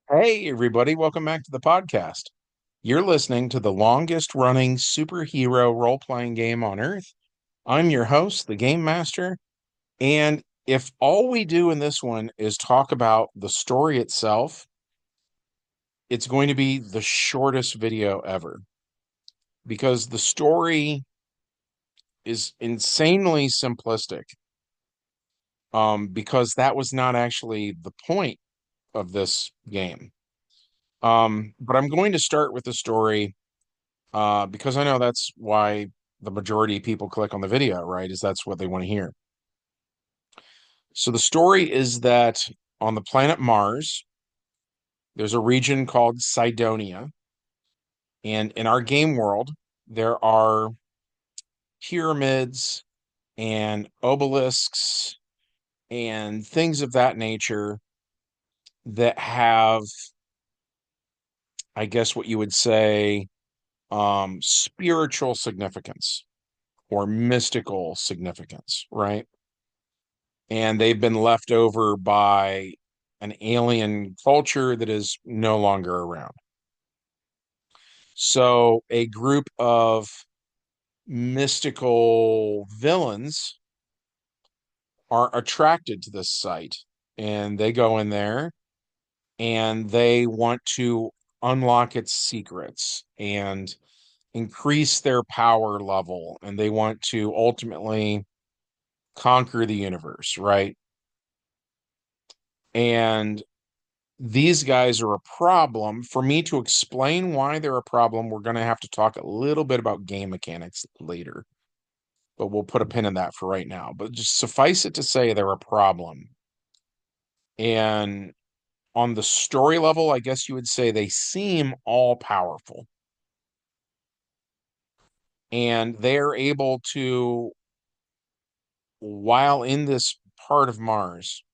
Hey, everybody, welcome back to the podcast. You're listening to the longest running superhero role playing game on Earth. I'm your host, the Game Master. And if all we do in this one is talk about the story itself, it's going to be the shortest video ever because the story is insanely simplistic. Because that was not actually the point of this game. But I'm going to start with the story because I know that's why the majority of people click on the video, right? Is that's what they want to hear. So the story is that on the planet Mars, there's a region called Cydonia, and in our game world, there are pyramids and obelisks and things of that nature that have, I guess, what you would say, spiritual significance or mystical significance, right? And they've been left over by an alien culture that is no longer around. So a group of mystical villains are attracted to this site and they go in there and they want to unlock its secrets and increase their power level and they want to ultimately conquer the universe, right? And these guys are a problem. For me to explain why they're a problem, we're going to have to talk a little bit about game mechanics later, but we'll put a pin in that for right now. But just suffice it to say, they're a problem. And on the story level, I guess you would say they seem all powerful. And they're able to, while in this part of Mars,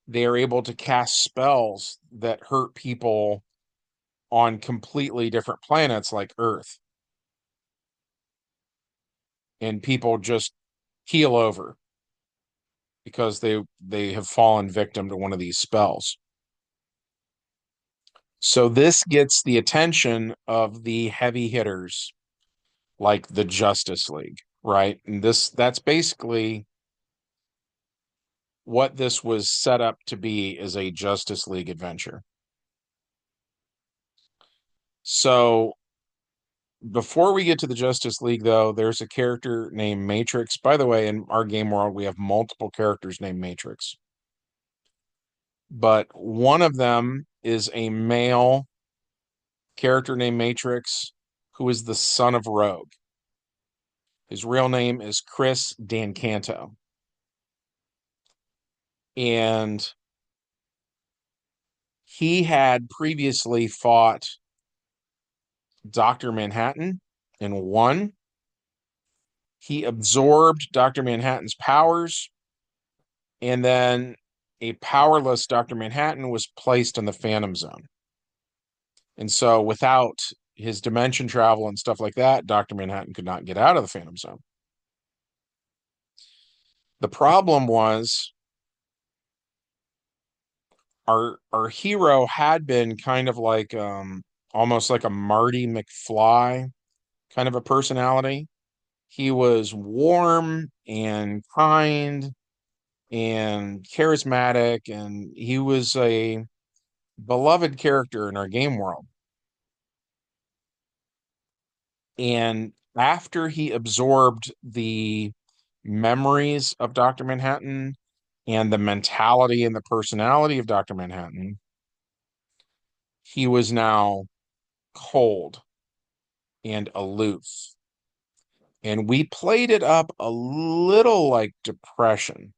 they are able to cast spells that hurt people on completely different planets like Earth. And people just keel over because they have fallen victim to one of these spells. So this gets the attention of the heavy hitters like the Justice League, right? And that's basically what this was set up to be, is a Justice League adventure. So before we get to the Justice League, though, there's a character named Matrix. By the way, in our game world, we have multiple characters named Matrix. But one of them is a male character named Matrix who is the son of Rogue. His real name is Chris Dancanto. And he had previously fought Dr. Manhattan and won. He absorbed Dr. Manhattan's powers, and then a powerless Dr. Manhattan was placed in the Phantom Zone. And so, without his dimension travel and stuff like that, Dr. Manhattan could not get out of the Phantom Zone. The problem was our hero had been kind of like almost like a Marty McFly kind of a personality. He was warm and kind and charismatic, and he was a beloved character in our game world. And after he absorbed the memories of Dr. Manhattan and the mentality and the personality of Dr. Manhattan, he was now cold and aloof. And we played it up a little like depression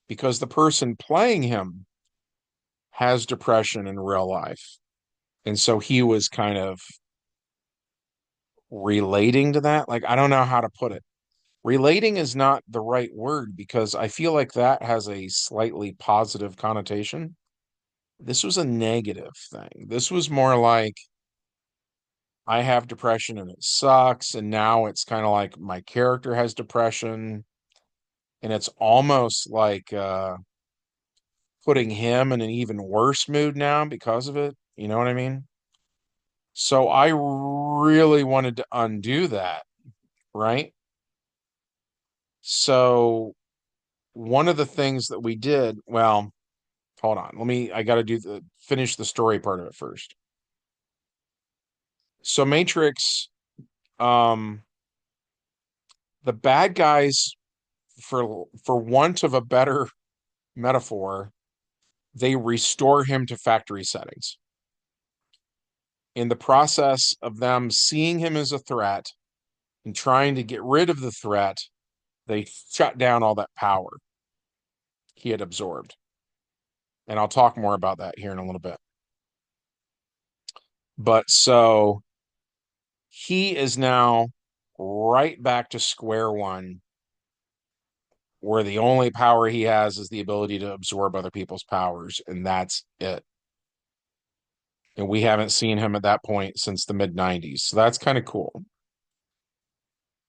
because the person playing him has depression in real life. And so he was kind of relating to that. Like, I don't know how to put it. Relating is not the right word because I feel like that has a slightly positive connotation. This was a negative thing. This was more like I have depression and it sucks. And now it's kind of like my character has depression. And it's almost like putting him in an even worse mood now because of it. You know what I mean? So I really wanted to undo that, right? So one of the things that we did, well, hold on. I got to finish the story part of it first. So Matrix, um, the bad guys, for want of a better metaphor, they restore him to factory settings. In the process of them seeing him as a threat and trying to get rid of the threat, they shut down all that power he had absorbed. And I'll talk more about that here in a little bit. But so he is now right back to square one, where the only power he has is the ability to absorb other people's powers, and that's it. And we haven't seen him at that point since the mid 90s. So that's kind of cool.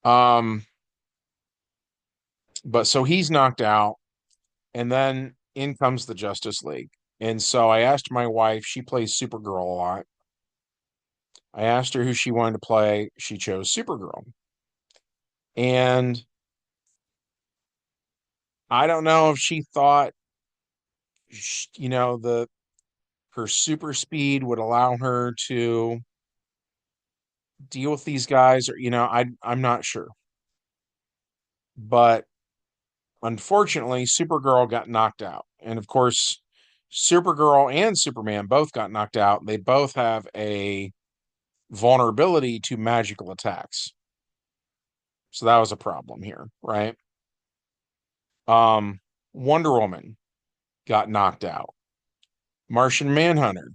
Um, but so he's knocked out, and then in comes the Justice League. And so I asked my wife, she plays Supergirl a lot. I asked her who she wanted to play. She chose Supergirl. And I don't know if she thought, the her super speed would allow her to deal with these guys, or I'm not sure. But unfortunately, Supergirl got knocked out. And of course, Supergirl and Superman both got knocked out. They both have a vulnerability to magical attacks. So that was a problem here, right? Um, Wonder Woman got knocked out. Martian Manhunter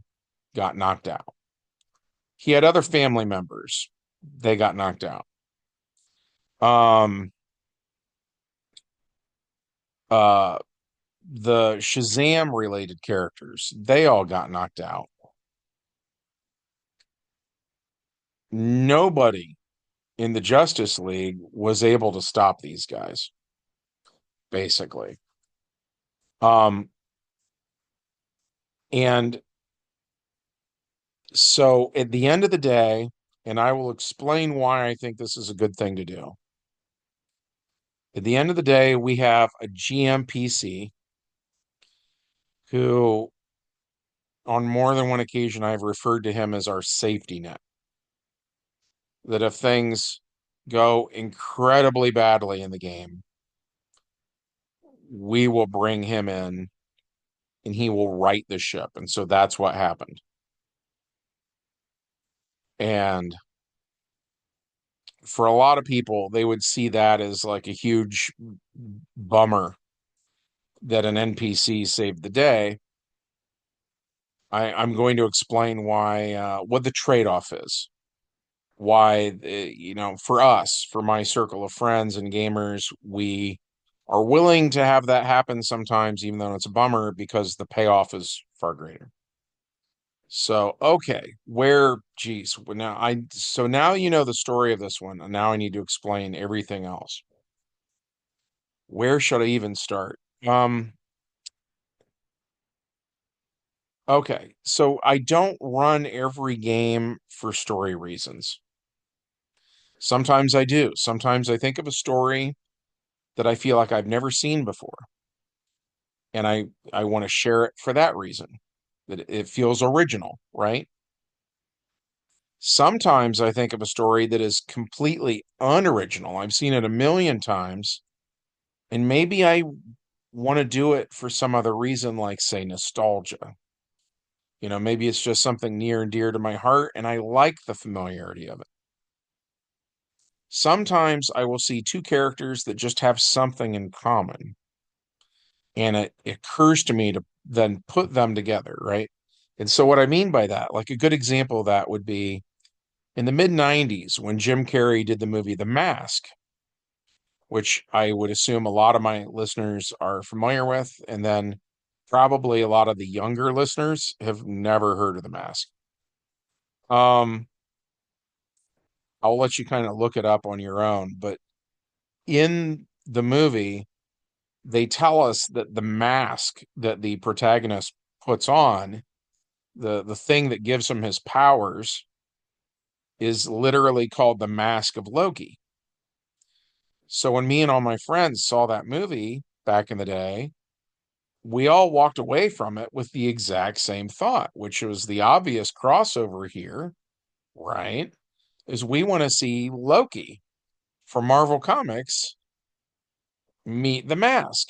got knocked out. He had other family members. They got knocked out. Um, uh, the Shazam related characters, they all got knocked out. Nobody in the Justice League was able to stop these guys, basically. Um, and so at the end of the day, and I will explain why I think this is a good thing to do. At the end of the day, we have a GMPC who, on more than one occasion, I've referred to him as our safety net. That if things go incredibly badly in the game, we will bring him in and he will right the ship. And so that's what happened. And for a lot of people, they would see that as like a huge bummer that an NPC saved the day. I'm going to explain why, what the trade-off is. Why, for us, for my circle of friends and gamers, we are willing to have that happen sometimes, even though it's a bummer, because the payoff is far greater. So, okay, geez, so now you know the story of this one, and now I need to explain everything else. Where should I even start? Um, okay, so I don't run every game for story reasons. Sometimes I do. Sometimes I think of a story that I feel like I've never seen before, and I want to share it for that reason, that it feels original, right? Sometimes I think of a story that is completely unoriginal. I've seen it a million times, and maybe I want to do it for some other reason, like, say, nostalgia. Maybe it's just something near and dear to my heart, and I like the familiarity of it. Sometimes I will see two characters that just have something in common, and it occurs to me to then put them together, right? And so, what I mean by that, like a good example of that would be in the mid 90s when Jim Carrey did the movie The Mask, which I would assume a lot of my listeners are familiar with. And then probably a lot of the younger listeners have never heard of The Mask. Um, I'll let you kind of look it up on your own. But in the movie, they tell us that the mask that the protagonist puts on, the thing that gives him his powers, is literally called the Mask of Loki. So when me and all my friends saw that movie back in the day, we all walked away from it with the exact same thought, which was the obvious crossover here, right? Is we want to see Loki from Marvel Comics meet the Mask.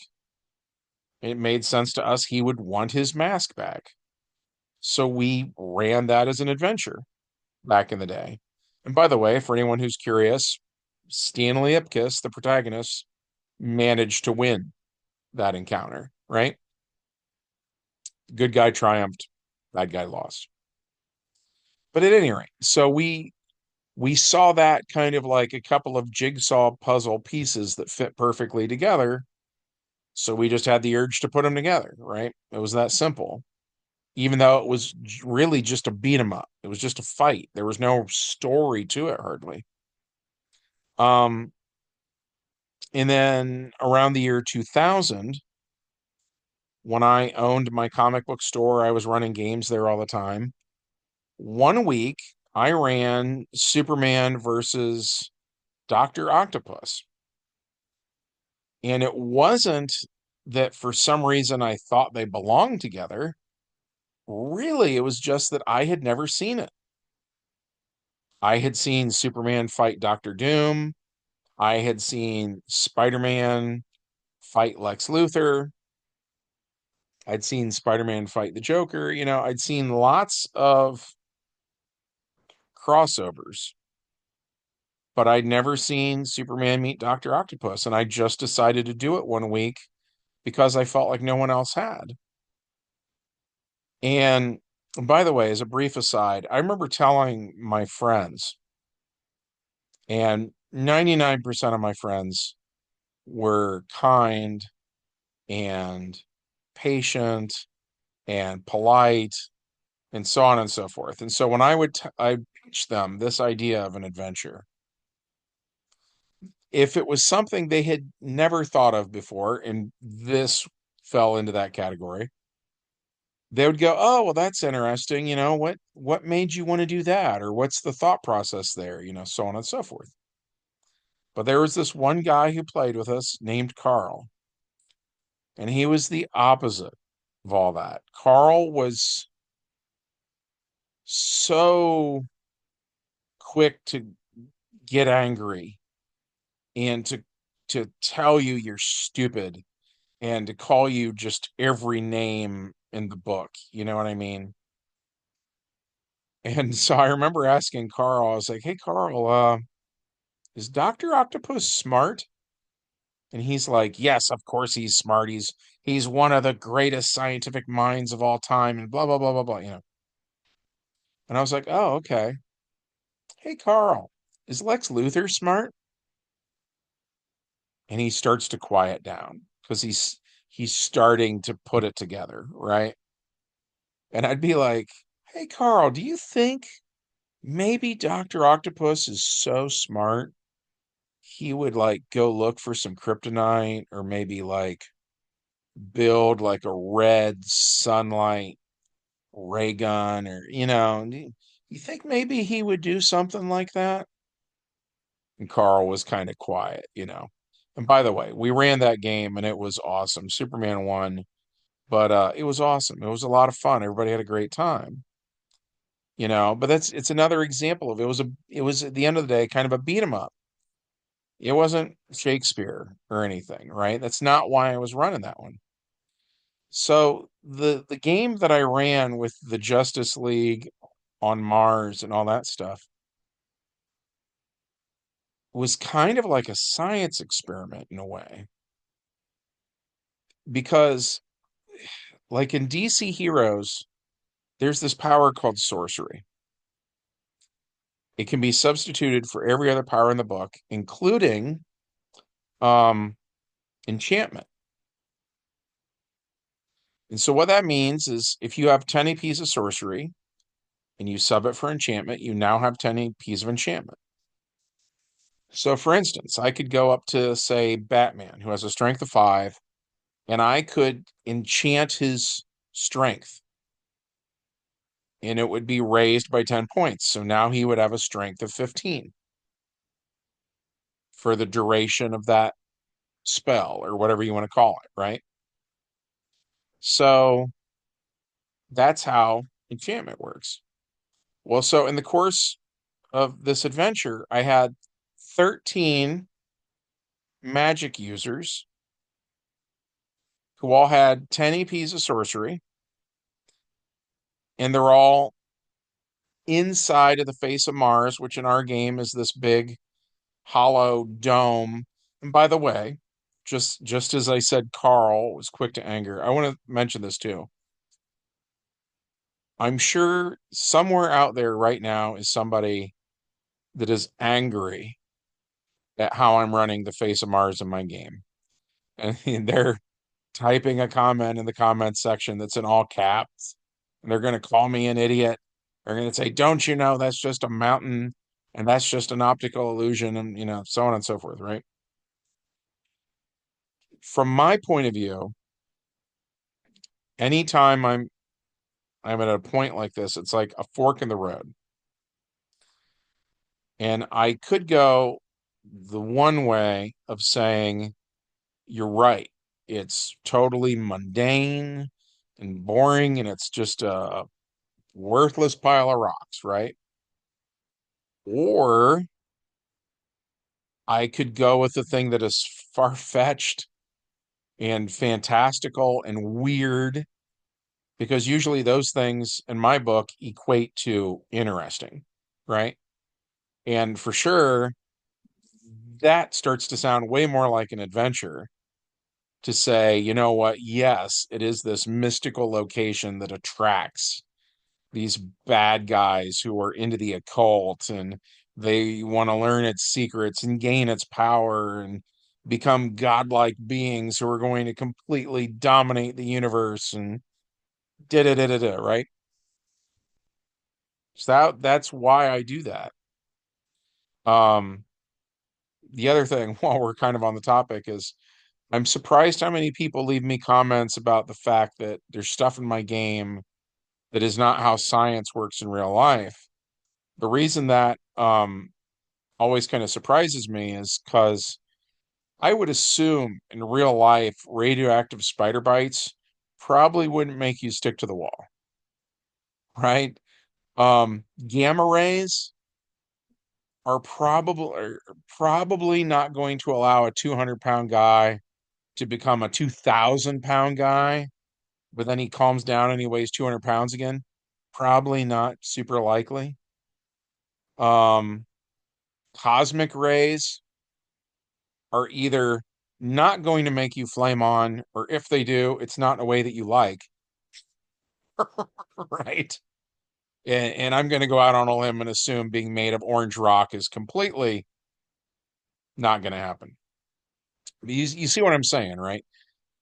It made sense to us he would want his mask back. So we ran that as an adventure back in the day. And by the way, for anyone who's curious, Stanley Ipkiss, the protagonist, managed to win that encounter, right? Good guy triumphed, bad guy lost. But at any rate, so we saw that kind of like a couple of jigsaw puzzle pieces that fit perfectly together. So we just had the urge to put them together, right? It was that simple. Even though it was really just a beat 'em up. It was just a fight. There was no story to it hardly. Um, and then around the year 2000, when I owned my comic book store, I was running games there all the time. One week, I ran Superman versus Dr. Octopus. And it wasn't that for some reason I thought they belonged together. Really, it was just that I had never seen it. I had seen Superman fight Doctor Doom. I had seen Spider-Man fight Lex Luthor. I'd seen Spider-Man fight the Joker. I'd seen lots of crossovers, but I'd never seen Superman meet Dr. Octopus. And I just decided to do it one week because I felt like no one else had. And by the way, as a brief aside, I remember telling my friends, and 99% of my friends were kind and patient and polite and so on and so forth. And so when I pitch them this idea of an adventure, if it was something they had never thought of before, and this fell into that category, they would go, "Oh, well, that's interesting. What made you want to do that? Or what's the thought process there? So on and so forth." But there was this one guy who played with us named Carl, and he was the opposite of all that. Carl was so quick to get angry and to tell you you're stupid and to call you just every name in the book. You know what I mean? And so I remember asking Carl, I was like, "Hey, Carl, is Dr. Octopus smart?" And he's like, "Yes, of course he's smart. He's one of the greatest scientific minds of all time," and blah blah blah blah blah. And I was like, "Oh, okay. Hey, Carl, is Lex Luthor smart?" And he starts to quiet down because he's starting to put it together, right? And I'd be like, "Hey, Carl, do you think maybe Dr. Octopus is so smart he would like go look for some kryptonite or maybe like build like a red sunlight ray gun or you think maybe he would do something like that?" And Carl was kind of quiet. And by the way, we ran that game and it was awesome. Superman won, but it was awesome. It was a lot of fun. Everybody had a great time. But it's another example of it was at the end of the day kind of a beat 'em up. It wasn't Shakespeare or anything, right? That's not why I was running that one. So the game that I ran with the Justice League on Mars and all that stuff was kind of like a science experiment in a way. Because like in DC Heroes, there's this power called sorcery. It can be substituted for every other power in the book, including um enchantment. And so what that means is if you have 10 piece of sorcery and you sub it for enchantment, you now have 10 piece of enchantment. So for instance, I could go up to say Batman, who has a strength of 5 and I could enchant his strength, and it would be raised by 10 points. So now he would have a strength of 15 for the duration of that spell or whatever you want to call it, right? So that's how enchantment works. Well, so in the course of this adventure, I had 13 magic users who all had 10 EPs of sorcery, and they're all inside of the face of Mars, which in our game is this big hollow dome. And by the way, just as I said, Carl was quick to anger. I want to mention this too. I'm sure somewhere out there right now is somebody that is angry at how I'm running the face of Mars in my game. And they're typing a comment in the comments section that's in all caps. And they're going to call me an idiot. They're going to say, "Don't you know that's just a mountain and that's just an optical illusion," and so on and so forth, right? From my point of view, anytime I'm at a point like this, it's like a fork in the road. And I could go the one way of saying, "You're right. It's totally mundane and boring, and it's just a worthless pile of rocks," right? Or I could go with the thing that is far-fetched and fantastical and weird, because usually those things in my book equate to interesting, right? And for sure, that starts to sound way more like an adventure to say, you know what? Yes, it is this mystical location that attracts these bad guys who are into the occult, and they want to learn its secrets and gain its power and become godlike beings who are going to completely dominate the universe and da da da da da, right? So that's why I do that. Um, the other thing, while we're kind of on the topic, is I'm surprised how many people leave me comments about the fact that there's stuff in my game that is not how science works in real life. The reason that always kind of surprises me is because I would assume in real life radioactive spider bites probably wouldn't make you stick to the wall, right? Gamma rays are probably not going to allow a 200-pound guy to become a 2,000-pound guy, but then he calms down and he weighs 200 pounds again. Probably not super likely. Um, Cosmic rays are either not going to make you flame on, or if they do, it's not in a way that you like, right? And I'm going to go out on a limb and assume being made of orange rock is completely not going to happen. You see what I'm saying, right?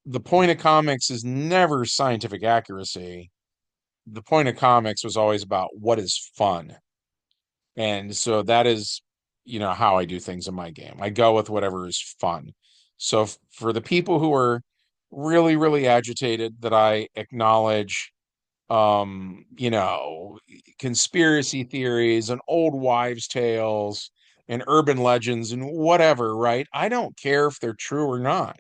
The point of comics is never scientific accuracy. The point of comics was always about what is fun. And so that is, how I do things in my game. I go with whatever is fun. So for the people who are really, really agitated that I acknowledge, you know, conspiracy theories and old wives' tales and urban legends and whatever, right? I don't care if they're true or not.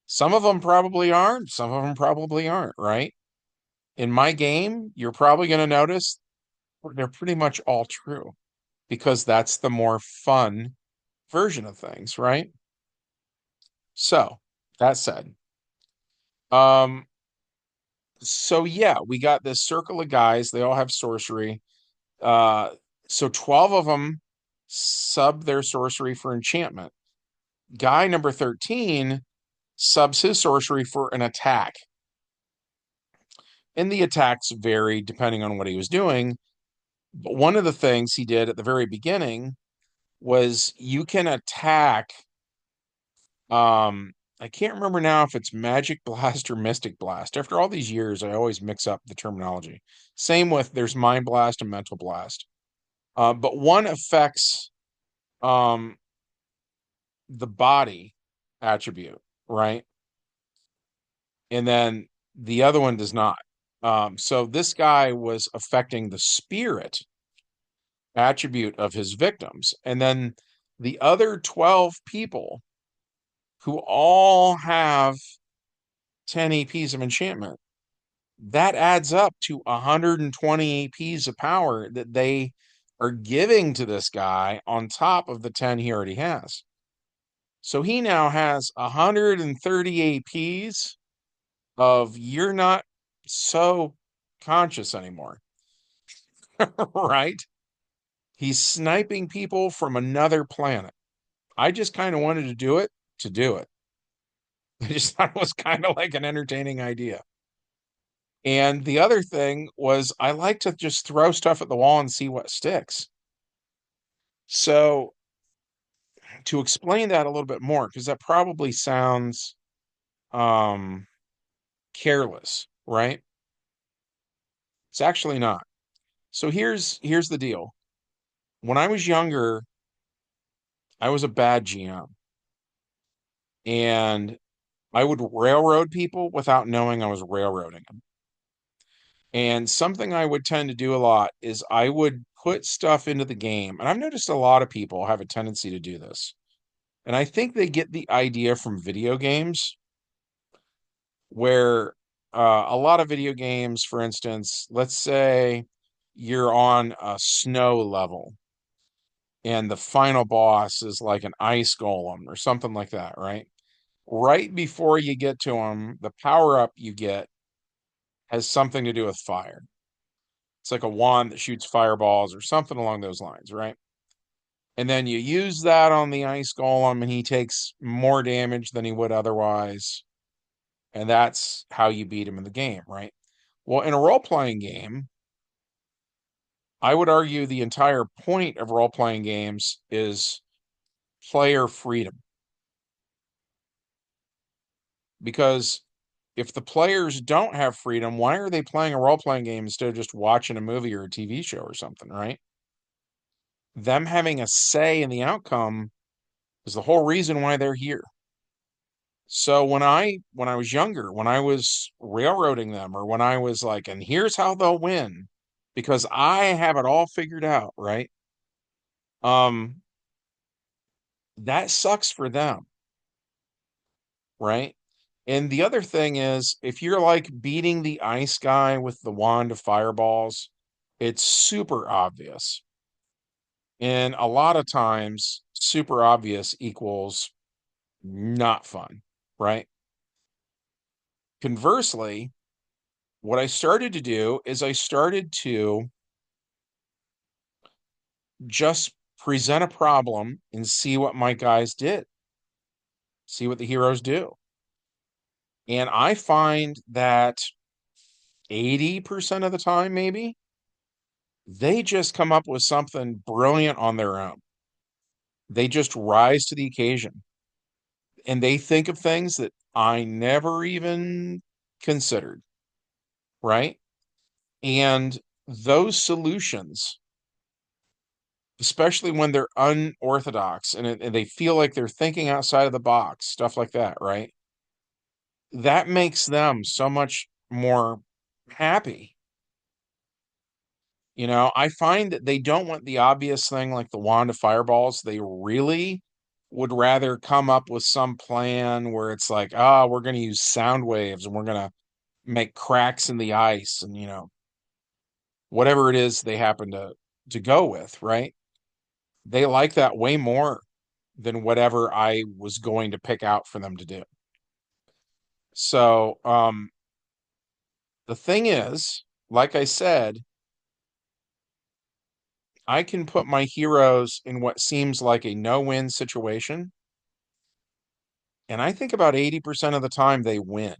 Some of them probably aren't, some of them probably aren't, right? In my game, you're probably going to notice they're pretty much all true, because that's the more fun version of things, right? So, that said, um, so yeah, we got this circle of guys. They all have sorcery. Uh, so 12 of them sub their sorcery for enchantment. Guy number 13 subs his sorcery for an attack. And the attacks varied depending on what he was doing. But one of the things he did at the very beginning was you can attack. I can't remember now if it's Magic Blast or Mystic Blast. After all these years, I always mix up the terminology. Same with there's Mind Blast and Mental Blast. But one affects um, the body attribute, right? and then the other one does not. So this guy was affecting the spirit attribute of his victims. And then the other 12 people who all have 10 APs of enchantment, that adds up to 120 APs of power that they are giving to this guy on top of the 10 he already has. So he now has 130 APs of you're not so conscious anymore, right? He's sniping people from another planet. I just kind of wanted to do it to do it. I just thought it was kind of like an entertaining idea. And the other thing was I like to just throw stuff at the wall and see what sticks. So to explain that a little bit more, because that probably sounds um careless, right? It's actually not. So here's the deal. When I was younger, I was a bad GM and I would railroad people without knowing I was railroading them. And something I would tend to do a lot is I would put stuff into the game. And I've noticed a lot of people have a tendency to do this. And I think they get the idea from video games where a lot of video games, for instance, let's say you're on a snow level and the final boss is like an ice golem or something like that, right? Right before you get to him, the power up you get has something to do with fire. It's like a wand that shoots fireballs or something along those lines, right? And then you use that on the ice golem and he takes more damage than he would otherwise. And that's how you beat him in the game, right? Well, in a role playing game, I would argue the entire point of role playing games is player freedom. Because if the players don't have freedom, why are they playing a role playing game instead of just watching a movie or a TV show or something, right? Them having a say in the outcome is the whole reason why they're here. So when I was younger, when I was railroading them or when I was like, and here's how they'll win because I have it all figured out, right? Um, that sucks for them, right? And the other thing is, if you're like beating the ice guy with the wand of fireballs, it's super obvious. And a lot of times, super obvious equals not fun, right? Conversely, what I started to do is I started to just present a problem and see what my guys did, see what the heroes do. And I find that 80% of the time, maybe, they just come up with something brilliant on their own. They just rise to the occasion and they think of things that I never even considered, right? And those solutions, especially when they're unorthodox and they feel like they're thinking outside of the box, stuff like that, right? That makes them so much more happy. You know, I find that they don't want the obvious thing like the wand of fireballs. They really would rather come up with some plan where it's like, oh, we're going to use sound waves and we're going to make cracks in the ice and, whatever it is they happen to go with, right? They like that way more than whatever I was going to pick out for them to do. So, the thing is, like I said, I can put my heroes in what seems like a no-win situation, and I think about 80% of the time they win.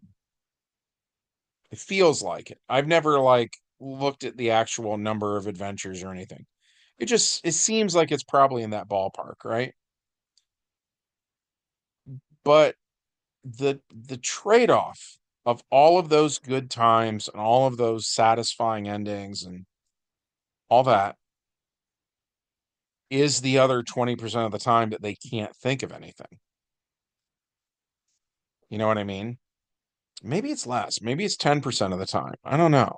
It feels like it. I've never like looked at the actual number of adventures or anything. It seems like it's probably in that ballpark, right? But the trade-off of all of those good times and all of those satisfying endings and all that is the other 20% of the time that they can't think of anything. You know what I mean? Maybe it's less. Maybe it's 10% of the time. I don't know.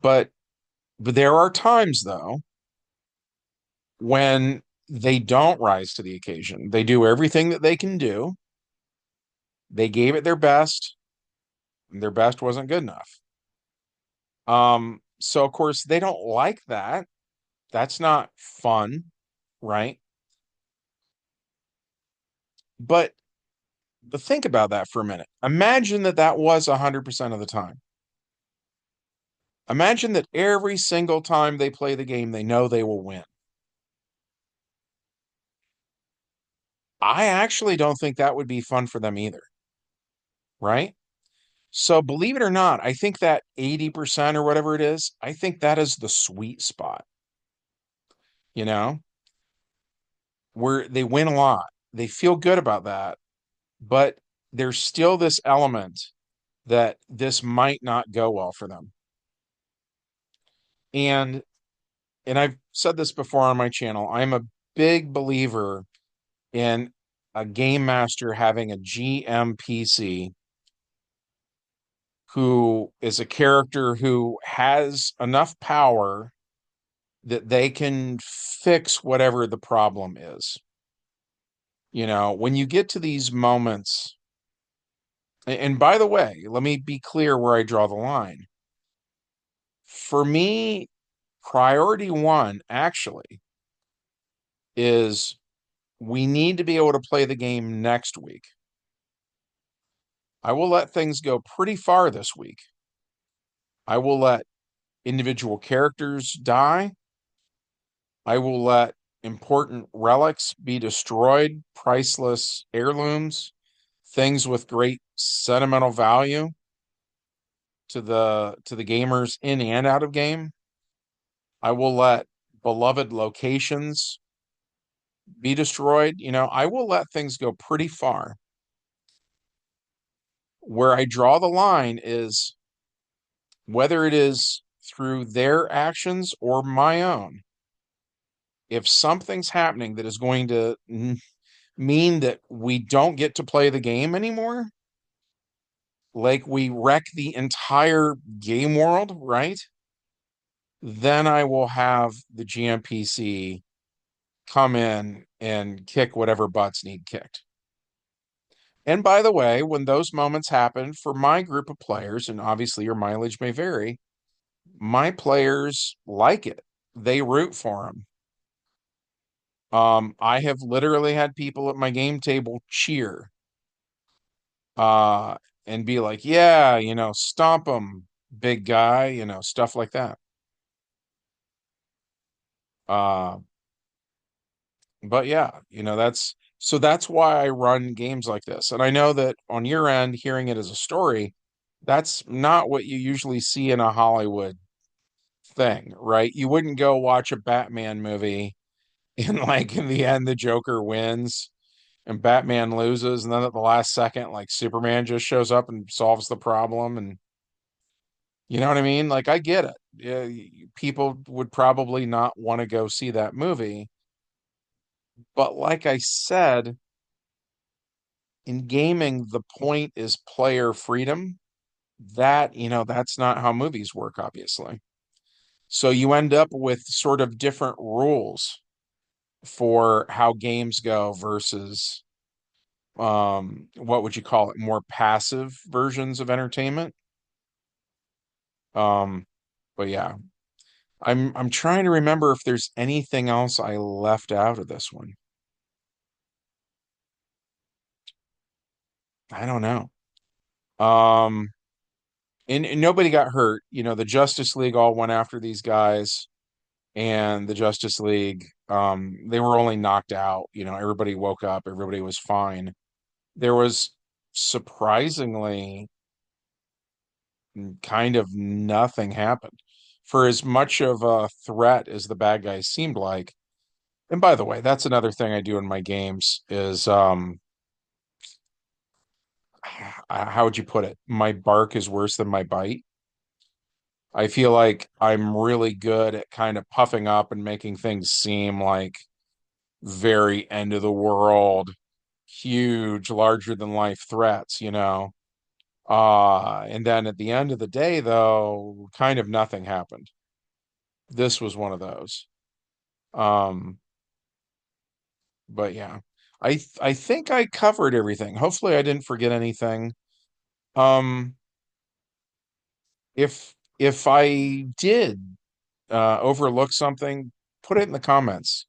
But there are times though when they don't rise to the occasion. They do everything that they can do. They gave it their best. And their best wasn't good enough. So of course they don't like that. That's not fun, right? But think about that for a minute. Imagine that that was 100% of the time. Imagine that every single time they play the game, they know they will win. I actually don't think that would be fun for them either, right? So believe it or not, I think that 80% or whatever it is, I think that is the sweet spot, you know, where they win a lot. They feel good about that, but there's still this element that this might not go well for them. And I've said this before on my channel, I'm a big believer in a game master having a GMPC who is a character who has enough power that they can fix whatever the problem is. You know, when you get to these moments, and by the way, let me be clear where I draw the line. For me, priority one actually is we need to be able to play the game next week. I will let things go pretty far this week. I will let individual characters die. I will let important relics be destroyed, priceless heirlooms, things with great sentimental value to the gamers in and out of game. I will let beloved locations be destroyed. You know, I will let things go pretty far. Where I draw the line is whether it is through their actions or my own. If something's happening that is going to mean that we don't get to play the game anymore, like we wreck the entire game world, right? Then I will have the GMPC come in and kick whatever butts need kicked. And by the way, when those moments happen for my group of players, and obviously your mileage may vary, my players like it. They root for them. I have literally had people at my game table cheer, uh, and be like, "Yeah, you know, stomp them, big guy," you know, stuff like that. Uh, but yeah, you know, that's why I run games like this. And I know that on your end, hearing it as a story, that's not what you usually see in a Hollywood thing, right? You wouldn't go watch a Batman movie and like in the end the Joker wins and Batman loses, and then at the last second, like Superman just shows up and solves the problem, and you know what I mean? Like I get it. Yeah, people would probably not want to go see that movie, but like I said, in gaming, the point is player freedom. That, you know, that's not how movies work, obviously. So you end up with sort of different rules for how games go versus what would you call it, more passive versions of entertainment. Um but yeah, I'm trying to remember if there's anything else I left out of this one. I don't know. Um and nobody got hurt. You know, the Justice League all went after these guys, and the Justice League, they were only knocked out. You know, everybody woke up, everybody was fine. There was surprisingly kind of nothing happened for as much of a threat as the bad guys seemed like. And by the way, that's another thing I do in my games is how would you put it? My bark is worse than my bite. I feel like I'm really good at kind of puffing up and making things seem like very end of the world, huge, larger than life threats, you know. And then at the end of the day, though, kind of nothing happened. This was one of those. Um, but yeah, I think I covered everything. Hopefully, I didn't forget anything. Um, if I did overlook something, put it in the comments.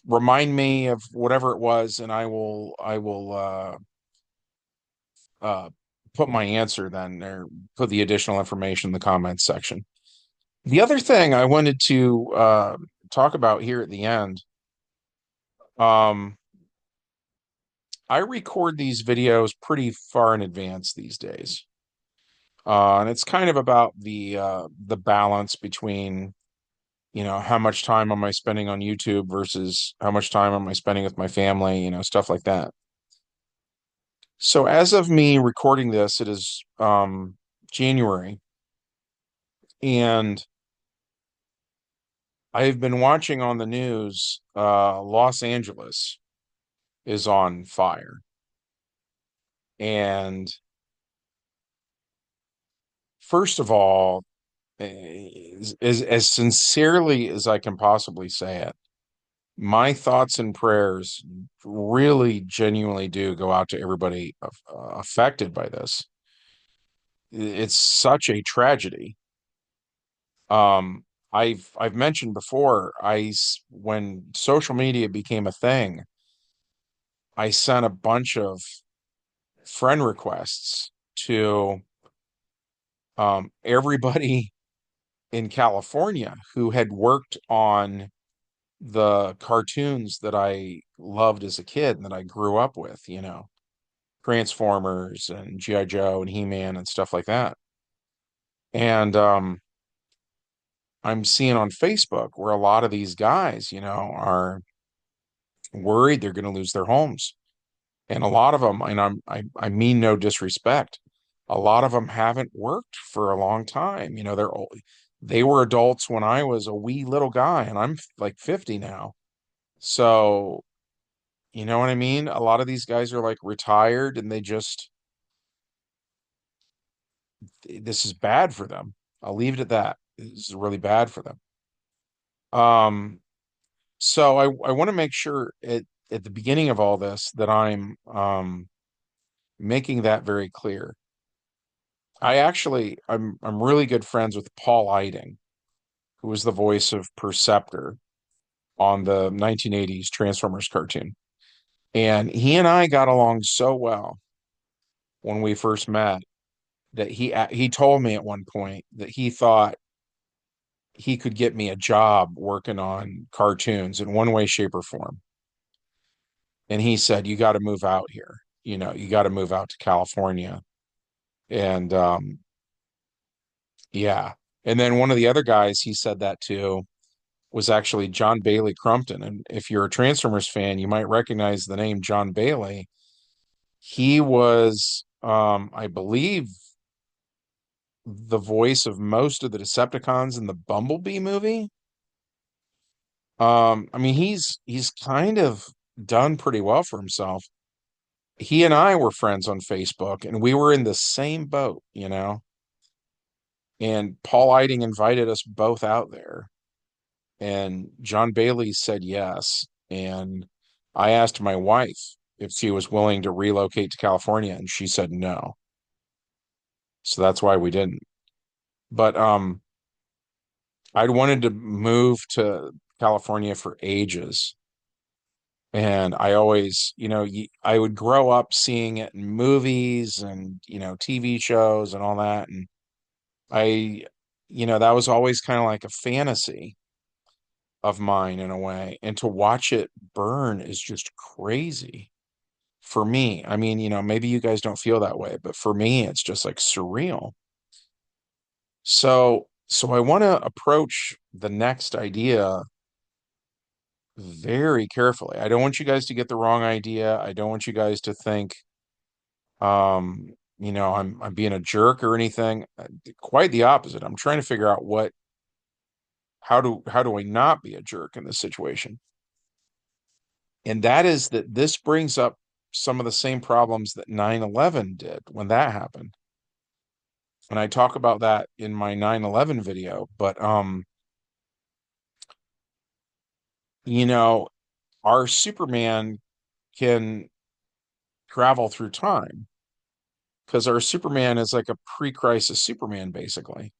Remind me of whatever it was, and I will uh put my answer then, or put the additional information in the comments section. The other thing I wanted to talk about here at the end, um, I record these videos pretty far in advance these days. And it's kind of about the balance between, how much time am I spending on YouTube versus how much time am I spending with my family, stuff like that. So as of me recording this, it is January, and I've been watching on the news, Los Angeles is on fire. And first of all, as sincerely as I can possibly say it, my thoughts and prayers really genuinely do go out to everybody affected by this. It's such a tragedy. Um, I've mentioned before, when social media became a thing, I sent a bunch of friend requests to everybody in California who had worked on the cartoons that I loved as a kid and that I grew up with, Transformers and G.I. Joe and He-Man and stuff like that. And I'm seeing on Facebook where a lot of these guys, are worried they're going to lose their homes. And a lot of them, and I mean no disrespect, a lot of them haven't worked for a long time. They were adults when I was a wee little guy, and I'm like 50 now. So, you know what I mean? A lot of these guys are like retired, and this is bad for them. I'll leave it at that. This is really bad for them. Um, so I want to make sure at the beginning of all this that I'm making that very clear. I'm really good friends with Paul Eiding, who was the voice of Perceptor on the 1980s Transformers cartoon. And he and I got along so well when we first met that he told me at one point that he thought he could get me a job working on cartoons in one way, shape, or form. And he said, "You got to move out here. You got to move out to California." And yeah. And then one of the other guys he said that to was actually John Bailey Crumpton. And if you're a Transformers fan, you might recognize the name John Bailey. He was, I believe, the voice of most of the Decepticons in the Bumblebee movie. I mean, he's kind of done pretty well for himself. He and I were friends on Facebook, and we were in the same boat. And Paul Eiding invited us both out there, and John Bailey said yes. And I asked my wife if she was willing to relocate to California, and she said no. So that's why we didn't. But I'd wanted to move to California for ages. And I always, I would grow up seeing it in movies and, TV shows and all that. And I, that was always kind of like a fantasy of mine in a way. And to watch it burn is just crazy for me. I mean, maybe you guys don't feel that way, but for me, it's just like surreal. So I want to approach the next idea very carefully. I don't want you guys to get the wrong idea. I don't want you guys to think I'm being a jerk or anything. Quite the opposite. I'm trying to figure out how do I not be a jerk in this situation? And that is that this brings up some of the same problems that 9/11 did when that happened. And I talk about that in my 9/11 video, but you know, our Superman can travel through time because our Superman is like a pre-crisis Superman basically.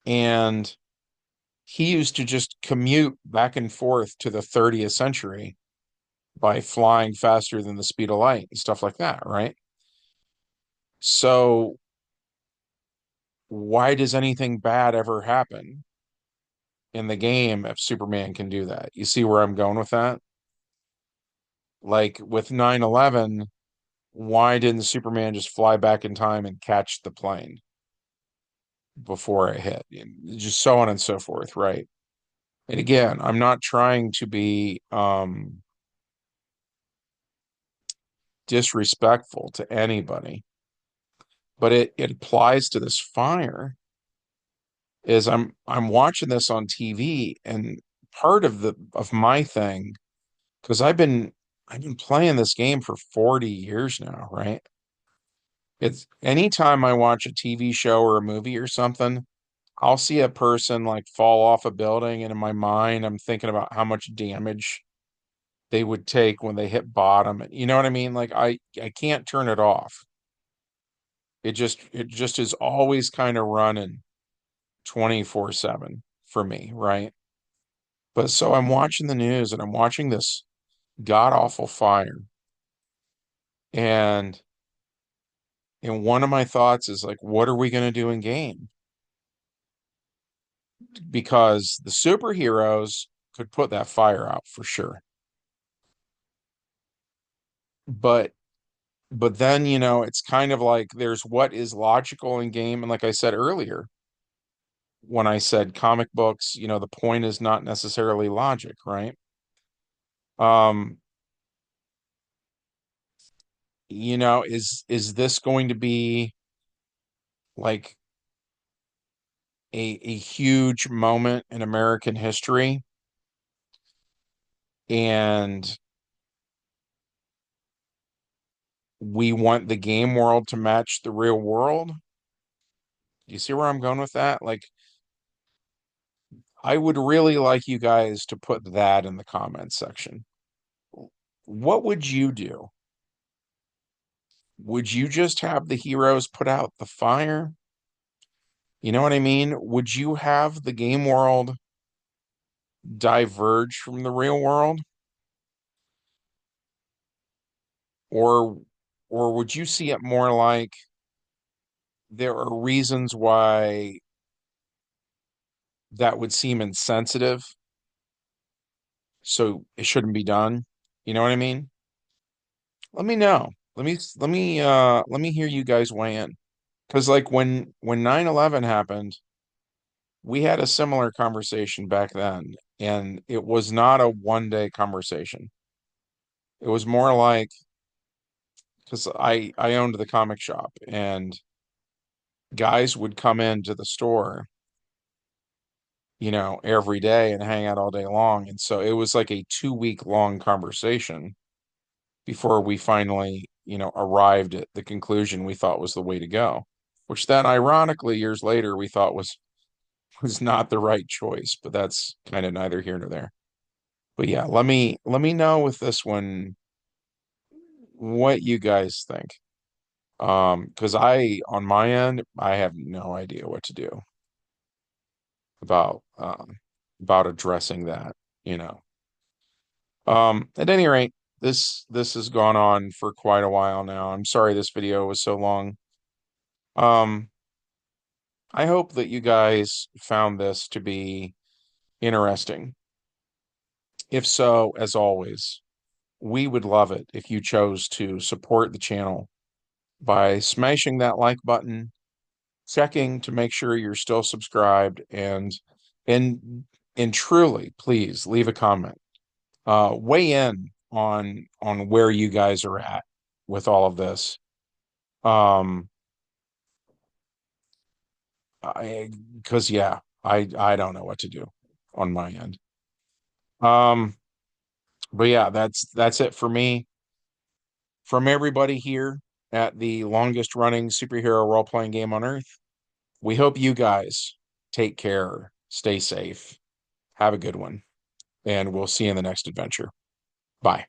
And he used to just commute back and forth to the 30th century by flying faster than the speed of light and stuff like that, right? So why does anything bad ever happen in the game if Superman can do that? You see where I'm going with that? Like with 9/11, why didn't Superman just fly back in time and catch the plane before it hit? And just so on and so forth, right? And again, I'm not trying to be disrespectful to anybody, but it applies to this fire. Is I'm watching this on TV, and part of the of my thing, because I've been playing this game for 40 years now, right? It's anytime I watch a TV show or a movie or something, I'll see a person like fall off a building, and in my mind, I'm thinking about how much damage they would take when they hit bottom. And you know what I mean? Like I can't turn it off. It just is always kind of running 24/7 for me, right? But so I'm watching the news and I'm watching this god awful fire. And one of my thoughts is like, what are we going to do in game? Because the superheroes could put that fire out for sure. But then, it's kind of like there's what is logical in game. And like I said earlier, when I said comic books, the point is not necessarily logic, right? Um, is this going to be like a huge moment in American history? And we want the game world to match the real world. Do you see where I'm going with that? Like, I would really like you guys to put that in the comments section. What would you do? Would you just have the heroes put out the fire? You know what I mean? Would you have the game world diverge from the real world? Or would you see it more like there are reasons why that would seem insensitive, so it shouldn't be done? You know what I mean? Let me know. Let me hear you guys weigh in. Because like when 9/11 happened, we had a similar conversation back then, and it was not a one day conversation. It was more like because I owned the comic shop, and guys would come into the store, every day and hang out all day long. And so it was like a 2 week long conversation before we finally, arrived at the conclusion we thought was the way to go, which then ironically years later we thought was not the right choice, but that's kind of neither here nor there. But yeah, let me know with this one what you guys think. Because I on my end, I have no idea what to do about about addressing that, you know. At any rate, this has gone on for quite a while now. I'm sorry this video was so long. Um, I hope that you guys found this to be interesting. If so, as always, we would love it if you chose to support the channel by smashing that like button, checking to make sure you're still subscribed, and and truly, please leave a comment. Weigh in on where you guys are at with all of this. Um, I because yeah, I don't know what to do on my end. Um, but yeah, that's it for me. From everybody here at the longest running superhero role-playing game on Earth. we hope you guys take care, stay safe, have a good one, and we'll see you in the next adventure. Bye.